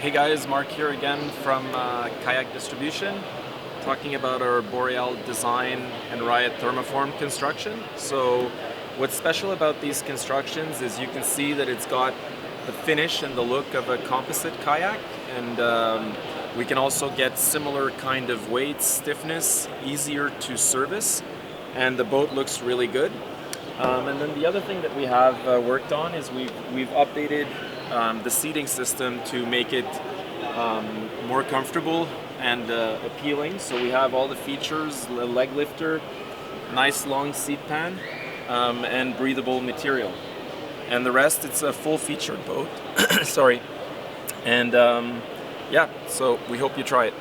Hey guys, Mark here again from Kayak Distribution, talking about our Boreal Design and Riot thermoform construction. So what's special about these constructions is you can see that it's got the finish and the look of a composite kayak, and we can also get similar kind of weight, stiffness, easier to service, and the boat looks really good. And then the other thing that we have worked on is we've updated the seating system to make it more comfortable and appealing. So we have all the features: the leg lifter, nice long seat pan, and breathable material. And the rest, it's a full featured boat. Sorry. And yeah, so we hope you try it.